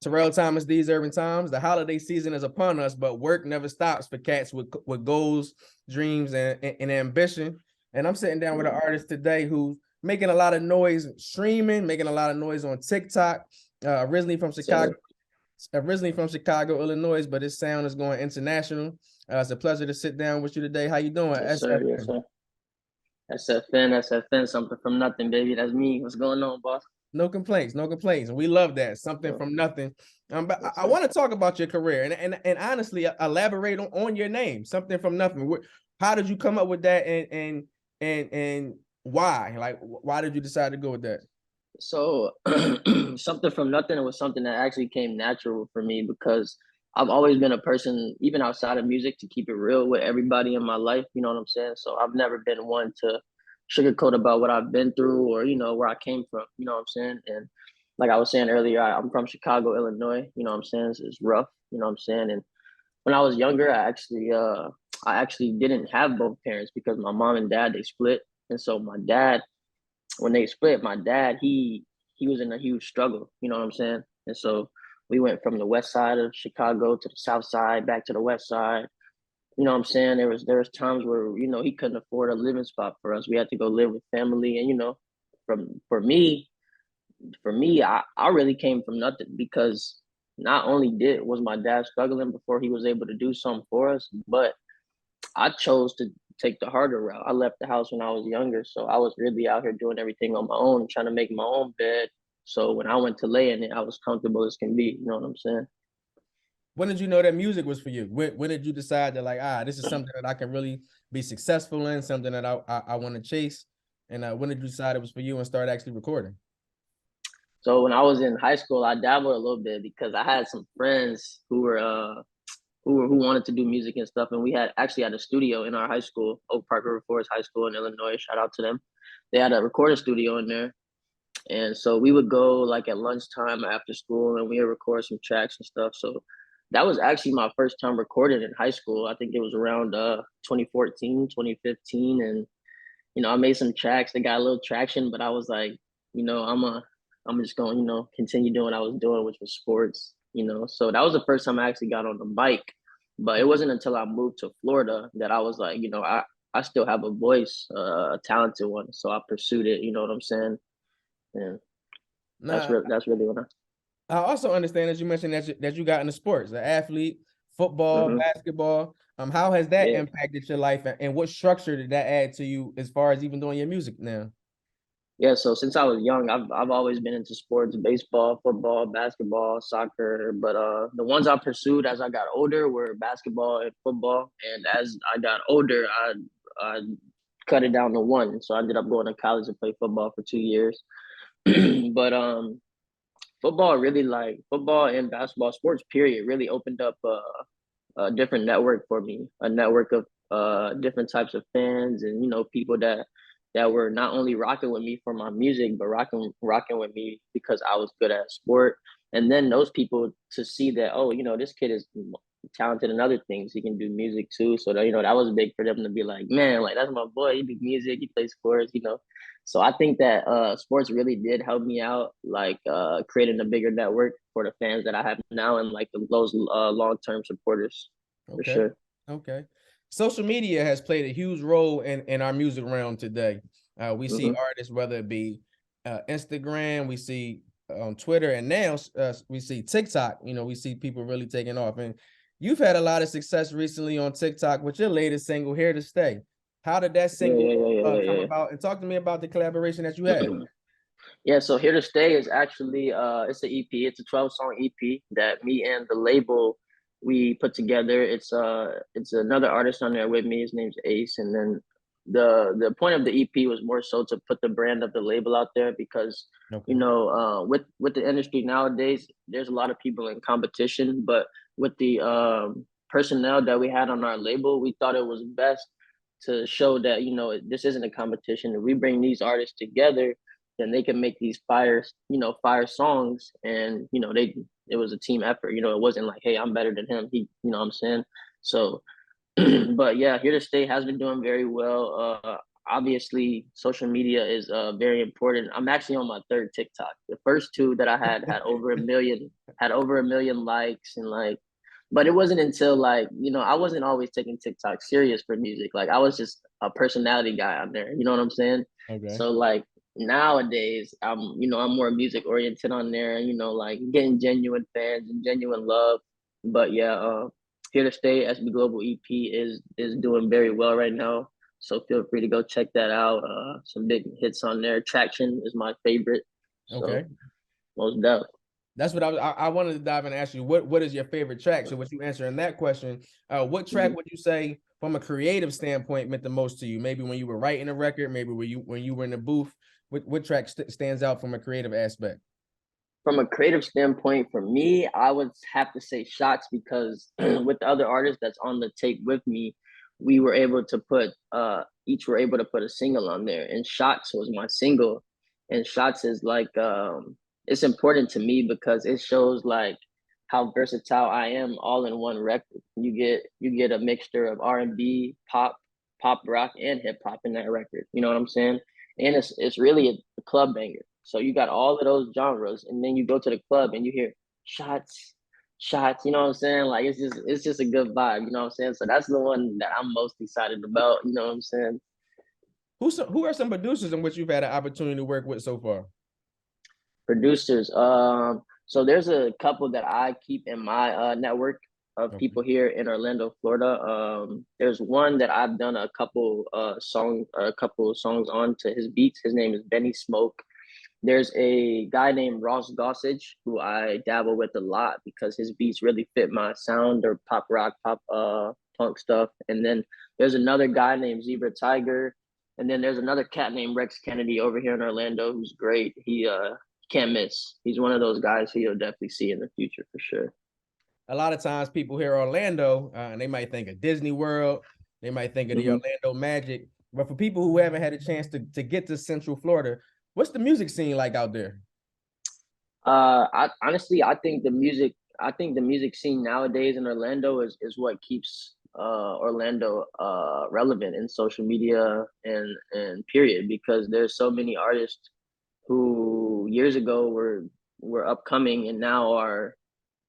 Terrell Thomas, These Urban Times. The holiday season is upon us, but work never stops for cats with goals, dreams, and ambition. And I'm sitting down with an artist today who's making a lot of noise streaming, making a lot of noise on TikTok. Originally from Chicago, Illinois, but his sound is going international. It's a pleasure to sit down with you today. How you doing? Yes, sir. Yes, sir. SFN, something from nothing, baby. That's me. What's going on, boss? No complaints, no complaints. We love that. Something from nothing. But yes, I want to talk about your career and honestly elaborate on your name. Something from nothing. How did you come up with that and why? Like, why did you decide to go with that? So something from nothing was something that actually came natural for me because I've always been a person, even outside of music, to keep it real with everybody in my life. You know what I'm saying? So I've never been one to sugarcoat about what I've been through or, where I came from. You know what I'm saying? And like I was saying earlier, I'm from Chicago, Illinois. You know what I'm saying? It's rough. You know what I'm saying? And when I was younger, I actually didn't have both parents because my mom and dad, they split. And so my dad, when they split, my dad, he was in a huge struggle. You know what I'm saying? And so we went from the west side of Chicago to the south side, back to the west side. You know what I'm saying? There was times where, he couldn't afford a living spot for us. We had to go live with family. And, from for me, I really came from nothing because not only was my dad struggling before he was able to do something for us, but I chose to take the harder route. I left the house when I was younger, so I was really out here doing everything on my own, trying to make my own bed. So when I went to lay in it, I was comfortable as can be. You know what I'm saying? When did you know that music was for you? When did you decide that, like, this is something that I can really be successful in, something that I want to chase? And when did you decide it was for you and start actually recording? So when I was in high school, I dabbled a little bit because I had some friends who wanted to do music and stuff, and we actually had a studio in our high school, Oak Park River Forest High School in Illinois. Shout out to them. They had a recording studio in there, and so we would go like at lunchtime after school, and we would record some tracks and stuff. So that was actually my first time recording in high school. I think it was around 2014, 2015, and I made some tracks that got a little traction, but I was like, I'm just going, continue doing what I was doing, which was sports. So that was the first time I actually got on the mic. But it wasn't until I moved to Florida that I was like, I still have a voice, a talented one. So I pursued it. You know what I'm saying? Yeah, that's really what I also understand, as you mentioned, that you got into sports, an athlete, football, basketball. How has that impacted your life, and what structure did that add to you as far as even doing your music now? Yeah, so since I was young, I've always been into sports: baseball, football, basketball, soccer. But the ones I pursued as I got older were basketball and football. And as I got older, I cut it down to one. So I ended up going to college and play football for 2 years. But football and basketball, sports period, really opened up a different network for me, a network of different types of fans and people that were not only rocking with me for my music, but rocking with me because I was good at sport. And then those people to see that, oh, this kid is talented in other things. He can do music too. So that, that was big for them to be like, man, like that's my boy. He do music, he plays sports. So I think that sports really did help me out, like creating a bigger network for the fans that I have now and like those long-term supporters. For sure. Okay. Social media has played a huge role in our music realm today. We see artists, whether it be Instagram, we see on Twitter, and now we see TikTok. We see people really taking off. And you've had a lot of success recently on TikTok with your latest single, "Here to Stay." How did that single come about? And talk to me about the collaboration that you had. Yeah, so "Here to Stay" is actually it's an EP. It's a 12-song EP that me and the label we put together. It's another artist on there with me. His name's Ace, and then the point of the EP was more so to put the brand of the label out there because with the industry nowadays, there's a lot of people in competition, but with the personnel that we had on our label, we thought it was best to show that this isn't a competition. If we bring these artists together, then they can make these fire songs, and it was a team effort. It wasn't like, hey, I'm better than him. What I'm saying? So but yeah, "Here to Stay" has been doing very well. obviously social media is very important. I'm actually on my third TikTok. The first two that I had over a million, likes, and like, but it wasn't until like, I wasn't always taking TikTok serious for music. Like I was just a personality guy on there. You know what I'm saying? Okay. So like nowadays, I'm more music oriented on there. Like getting genuine fans and genuine love. But yeah, Here to Stay SB Global EP is doing very well right now. So feel free to go check that out. Some big hits on there. Traction is my favorite. So Okay. most definitely. That's what I wanted to dive in and ask you. What is your favorite track? So, what you answering that question? What track would you say, from a creative standpoint, meant the most to you? Maybe when you were writing a record, maybe when you were in the booth. What track stands out from a creative aspect? From a creative standpoint, for me, I would have to say Shots because with the other artists that's on the tape with me, we were able to put each were able to put a single on there, and Shots was my single, and Shots is like it's important to me because it shows like how versatile I am all in one record. You get a mixture of R&B, pop rock, and hip hop in that record. You know what I'm saying? And it's really a club banger. So you got all of those genres, and then you go to the club and you hear shots, shots. You know what I'm saying? Like it's just a good vibe. You know what I'm saying? So that's the one that I'm most excited about. You know what I'm saying? Who are some producers in which you've had an opportunity to work with so far? Producers. So there's a couple that I keep in my network of Okay. people here in Orlando, Florida. There's one that I've done a couple songs on to his beats. His name is Benny Smoke. There's a guy named Ross Gossage who I dabble with a lot because his beats really fit my sound or pop rock, pop punk stuff. And then there's another guy named Zebra Tiger. And then there's another cat named Rex Kennedy over here in Orlando who's great. He can't miss. He's one of those guys who you'll definitely see in the future for sure. A lot of times people hear Orlando, and they might think of Disney World, they might think of the Mm-hmm. Orlando Magic. But for people who haven't had a chance to get to Central Florida, what's the music scene like out there? I honestly, I think the music scene nowadays in Orlando is what keeps Orlando relevant in social media and period because there's so many artists who years ago were upcoming and now are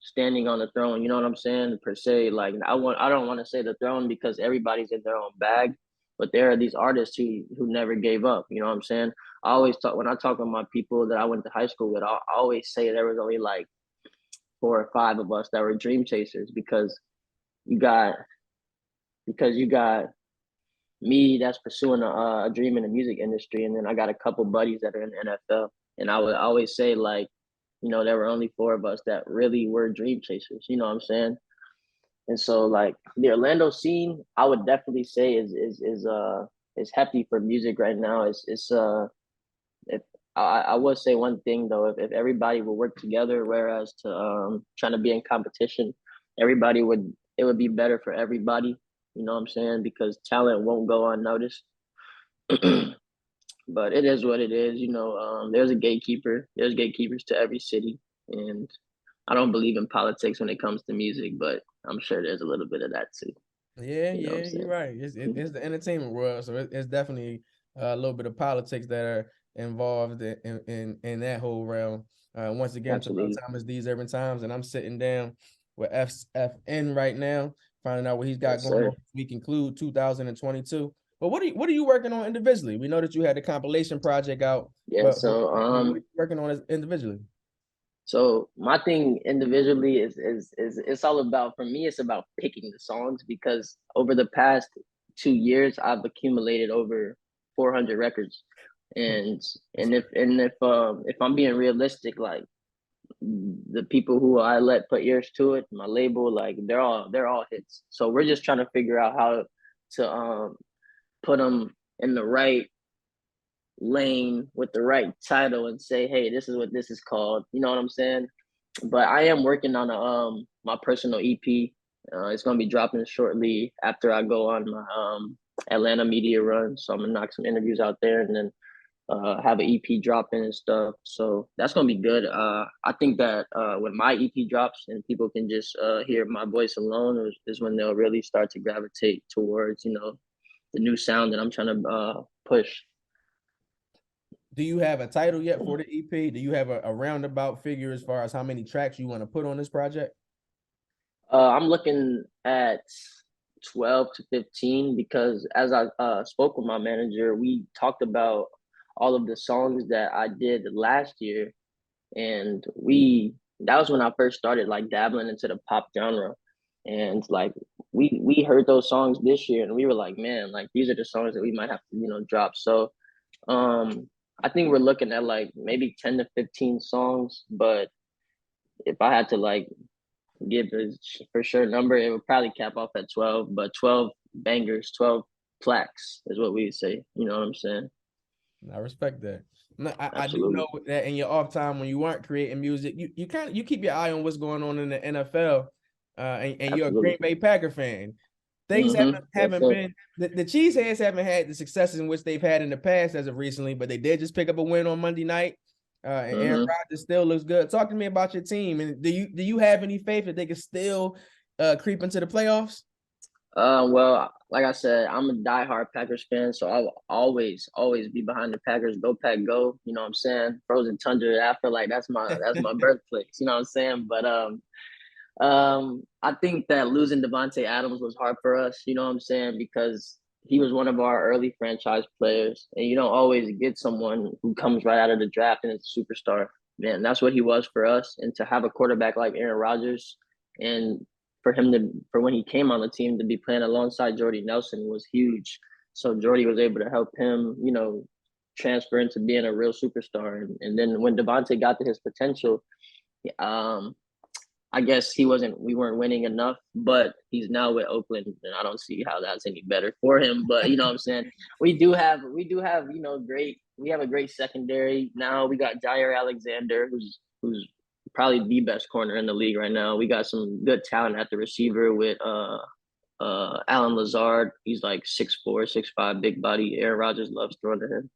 standing on the throne. You know what I'm saying? Per se, like I don't want to say the throne because everybody's in their own bag, but there are these artists who never gave up. You know what I'm saying? I always talk when I talk with my people that I went to high school with. I always say there was only like 4 or 5 of us that were dream chasers you got you got me that's pursuing a dream in the music industry, and then I got a couple buddies that are in the NFL. And I would always say like, there were only 4 of us that really were dream chasers. You know what I'm saying? And so like the Orlando scene, I would definitely say is hefty for music right now. It's if I would say one thing though, if everybody would work together, whereas to trying to be in competition, everybody would it would be better for everybody. You know what I'm saying? Because talent won't go unnoticed. But it is what it is. There's a gatekeeper. There's gatekeepers to every city, and I don't believe in politics when it comes to music, but I'm sure there's a little bit of that too. Yeah, You know what I'm yeah, you're saying? right. It's the entertainment world, so it's definitely a little bit of politics that are involved in that whole realm. Once again, Terrell Absolutely. Thomas, These Urban Times, and I'm sitting down with SFN right now, finding out what he's got Yes, going sir. on. We conclude 2022. But what are you working on individually? We know that you had the compilation project out, Yeah. but So what are you working on individually? So my thing individually is it's all about for me it's about picking the songs because over the past 2 years I've accumulated over 400 records, and That's if I'm being realistic, like the people who I let put ears to it, my label, like they're all hits. So we're just trying to figure out how to put them in the right lane with the right title and say, hey, this is what this is called. You know what I'm saying? But I am working on my personal EP. It's gonna be dropping shortly after I go on my Atlanta media run. So I'm gonna knock some interviews out there and then have an EP dropping and stuff. So that's gonna be good. I think that when my EP drops and people can just hear my voice alone is when they'll really start to gravitate towards the new sound that I'm trying to push. Do you have a title yet for the EP? Do you have a roundabout figure as far as how many tracks you want to put on this project? I'm looking at 12 to 15 because as I spoke with my manager, we talked about all of the songs that I did last year, and that was when I first started like dabbling into the pop genre, and like we heard those songs this year, and we were like, man, like these are the songs that we might have to drop. So um, I think we're looking at like maybe 10 to 15 songs, but if I had to like give a for sure number, it would probably cap off at 12, but 12 bangers, 12 plaques is what we say. You know what I'm saying? I respect that. I do Absolutely. know that in your off time when you aren't creating music, you keep your eye on what's going on in the NFL, and you're a Green Absolutely. Bay Packer fan. Things Yes, haven't sir. been the Cheeseheads haven't had the successes in which they've had in the past as of recently, but they did just pick up a win on Monday night. And Aaron Rodgers still looks good. Talk to me about your team, and do you have any faith that they can still creep into the playoffs? Well, like I said, I'm a diehard Packers fan, so I'll always be behind the Packers. Go Pack, go! You know what I'm saying? Frozen Tundra. I feel like that's my birthplace. You know what I'm saying? But I think that losing Devontae Adams was hard for us. You know what I'm saying? Because he was one of our early franchise players, and you don't always get someone who comes right out of the draft and is a superstar. Man, that's what he was for us. And to have a quarterback like Aaron Rodgers, and for when he came on the team to be playing alongside Jordy Nelson was huge. So Jordy was able to help him, transfer into being a real superstar. And then when Devontae got to his potential, um, I guess we weren't winning enough, but he's now with Oakland, and I don't see how that's any better for him. But you know what I'm saying? We have a great secondary now. We got Jair Alexander, who's probably the best corner in the league right now. We got some good talent at the receiver with Alan Lazard. He's like 6'4", 6'5", big body. Aaron Rodgers loves throwing to him.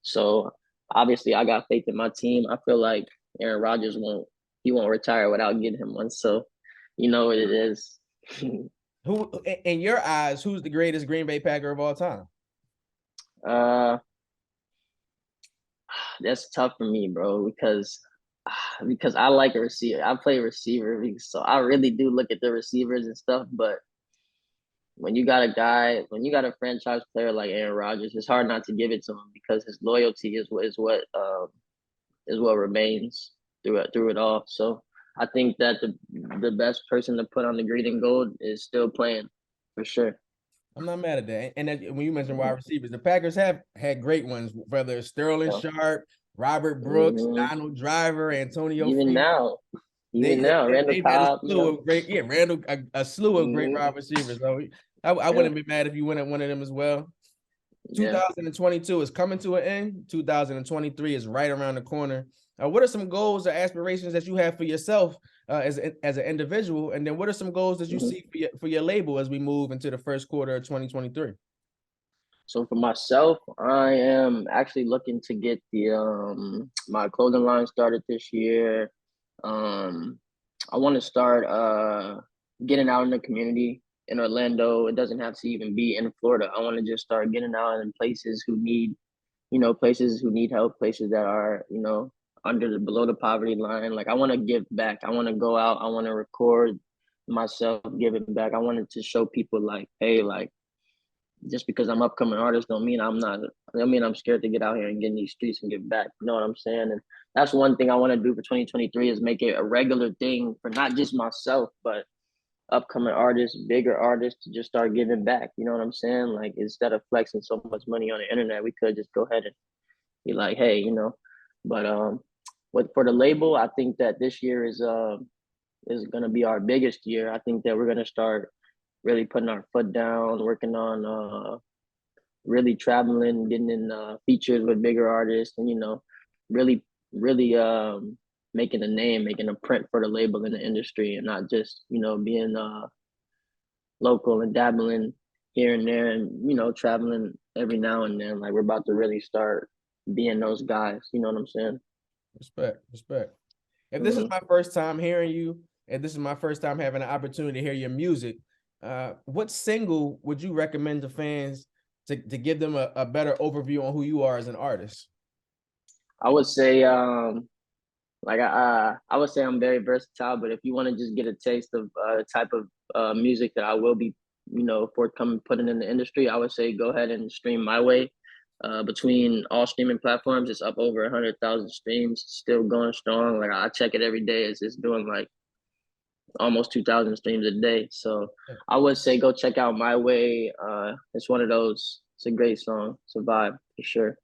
So obviously I got faith in my team. I feel like Aaron Rodgers won't retire without getting him one. So you know what it is. Who, in your eyes, who's the greatest Green Bay Packer of all time? uh that's tough for me, bro, because I like a receiver. I play receiver, so I really do look at the receivers and stuff. But when you got a franchise player like Aaron Rodgers, it's hard not to give it to him because his loyalty is what remains through it all. So I think that the best person to put on the green and gold is still playing for sure. I'm not mad at that. And when you mentioned wide receivers, the Packers have had great ones, whether it's Sterling Yeah. Sharp, Robert Brooks, Mm-hmm. Donald Driver, Antonio Even Freeman. now, They, Randall they've had a Cobb, slew of great, Randall, a slew of great mm-hmm. wide receivers. So I Yeah, wouldn't be mad if you went at one of them as well. yeah. 2022 is coming to an end. 2023 is right around the corner. What are some goals or aspirations that you have for yourself as an individual? And then what are some goals that you Mm-hmm. see for your label as we move into the first quarter of 2023? So for myself, I am actually looking to get the my clothing line started this year. Um, I want to start getting out in the community in Orlando. It doesn't have to even be in Florida. I want to just start getting out in places who need help, places that are, below the poverty line. Like I want to give back. I want to go out. I want to record myself giving back. I wanted to show people like, hey, like just because I'm upcoming artist don't mean I'm not. I mean I'm scared to get out here and get in these streets and give back. You know what I'm saying? And that's one thing I want to do for 2023 is make it a regular thing for not just myself, but upcoming artists, bigger artists to just start giving back. You know what I'm saying? Like instead of flexing so much money on the internet, we could just go ahead and be like, hey, But for the label, I think that this year is gonna be our biggest year. I think that we're gonna start really putting our foot down, working on really traveling, getting in features with bigger artists, and really, really making a name, making a print for the label in the industry, and not just being local and dabbling here and there, and traveling every now and then. Like we're about to really start being those guys. You know what I'm saying? Respect. If this is Mm-hmm. my first time hearing you, and this is my first time having an opportunity to hear your music, what single would you recommend to fans to give them a better overview on who you are as an artist? I would say I would say I'm very versatile, but if you want to just get a taste of the type of music that I will be, forthcoming putting in the industry, I would say go ahead and stream My Way. Between all streaming platforms, it's up over 100,000 streams, still going strong. Like I check it every day, it's doing like almost 2,000 streams a day. So I would say go check out My Way. It's one of those. It's a great song. It's a vibe for sure.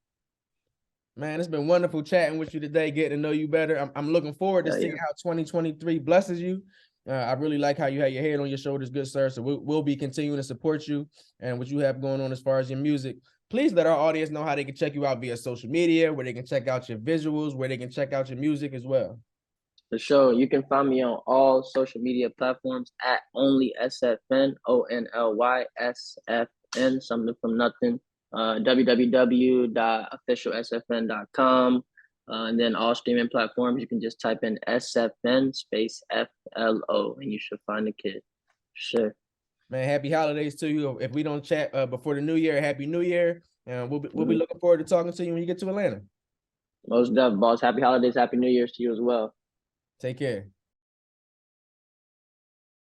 Man, it's been wonderful chatting with you today, getting to know you better. I'm looking forward to seeing how 2023 blesses you. I really like how you had your head on your shoulders, good sir. So we'll be continuing to support you and what you have going on as far as your music. Please let our audience know how they can check you out via social media, where they can check out your visuals, where they can check out your music as well. For sure. You can find me on all social media platforms at only SFN, ONLYSFN, something from nothing. www.officialsfn.com. And then all streaming platforms, you can just type in SFN space FLO and you should find the kid. Sure. Man, happy holidays to you. If we don't chat before the new year, happy new year. And we'll be looking forward to talking to you when you get to Atlanta. Most definitely, boss. Happy holidays, happy New Year's to you as well. Take care.